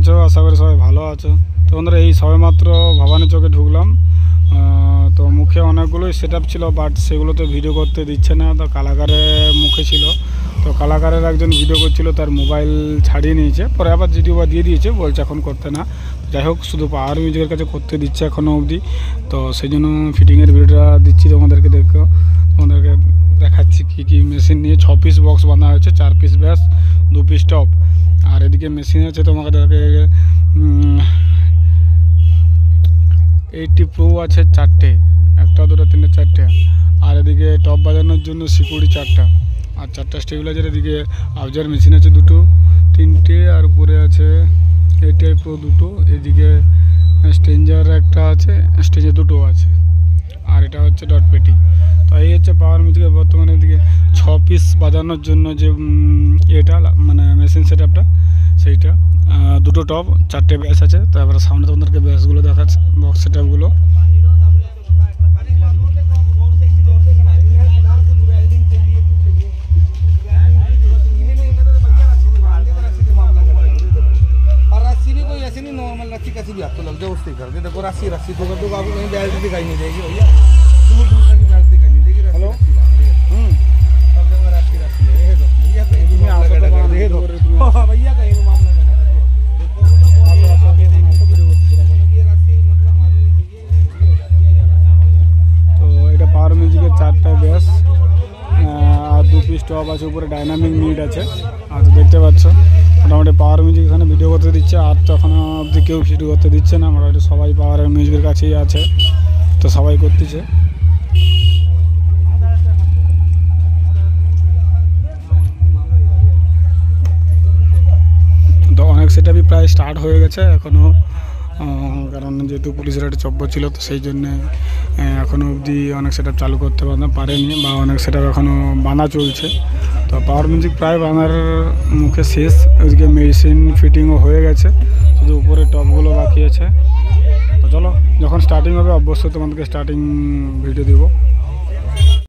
আছো? আশা করি সবাই ভালো আছো। তো বন্ধুরা এই সবেমাত্র ভবানী চকে ঢুকলাম। তো মুখে অনেকগুলোই সেট আপ ছিল, বাট সেগুলো তো ভিডিও করতে দিচ্ছে না। তো কালাকারের মুখে ছিল, তো কালাকারের একজন ভিডিও করছিল, তার মোবাইল ছাড়িয়ে নিয়েছে, পরে আবার ভিডিও দিয়ে দিয়েছে, বলছে এখন করতে না। যাই হোক, শুধু পাওয়ার মিউজিকের কাছে করতে দিচ্ছে এখনও অবধি। তো সেই জন্য ফিটিংয়ের ভিডিওটা দিচ্ছি তোমাদেরকে। তোমাদেরকে দেখাচ্ছি কী কী মেশিন নিয়ে। 6 পিস বক্স বাঁধা হয়েছে, 4 পিস ব্যাস, 2 পিস টপ। আর এদিকে মেশিন আছে তোমাদেরকে 80 প্রো আছে 4টে, 1 2 3 4টে। আর এদিকে টপ বাজানোর জন্য সিকিউরিটি 4টা, আর 4টা স্টেবিলাইজার। এদিকে আউজার মেশিন আছে 2টো 3টে, আর উপরে আছে 80 প্রো 2টো। এদিকে স্ট্রেঞ্জার একটা আছে, স্ট্রেঞ্জার 2টো আছে। আর এটা হচ্ছে ডট পেটি। তো এই হচ্ছে পাওয়ার মিউজিকের বর্তমানে এদিকে 6 পিস বাজানোর জন্য যে এটা মানে মেশিন সেট আপটা, সেইটা 2টো টপ, 4টে ব্যাস আছে। তারপরে সামনে তোমাদেরকে ব্যাসগুলো দেখাচ্ছে, বক্স সেট আপগুলো। नॉर्मल रस्सी कैसी भी आपको लग जाए उससे कर दे। देखो रस्सी तो कर दो, आपको कहीं बेल्ट दिखाई नहीं देगी भैया, दूर दूर तक बेल्ट दिखाई नहीं देगी। हेलो सब जगह रस्सी है तो भैया कहीं भी मामला कर दे दो भैया, कहीं भी मामला कर दे। তো এটা পাওয়ার মিউজিকের 4টা ব্যাস আর 2 পিস টপ আছে, উপরে ডাইনামিক মিড আছে। আর তো দেখতে পাচ্ছ মোটামুটি পাওয়ার মিউজিক এখানে ভিডিও করতে দিচ্ছে। আর তো এখনও অবধি কেউ ভিডিও করতে দিচ্ছে না, মোটামুটি সবাই পাওয়ার মিউজিকের কাছেই আছে, তো সবাই করতেছে। তো অনেক সেটআপই প্রায় স্টার্ট হয়ে গেছে এখনও, কারণ যেহেতু পুলিশের একটা চব্বর ছিল, তো সেই জন্যে এখনও অবধি অনেক সেটআপ চালু করতে পারেনি, বা অনেক সেটআপ এখনও বাঁধা চলছে। তো পাওয়ার মিউজিক প্রায় বাঁধার মুখে শেষ। ওইদিকে মেশিন ফিটিংও হয়ে গেছে, শুধু উপরে টপগুলো বাকি আছে। তো চলো, যখন স্টার্টিং হবে অবশ্যই তোমাদেরকে স্টার্টিং ভিডিও দেবো।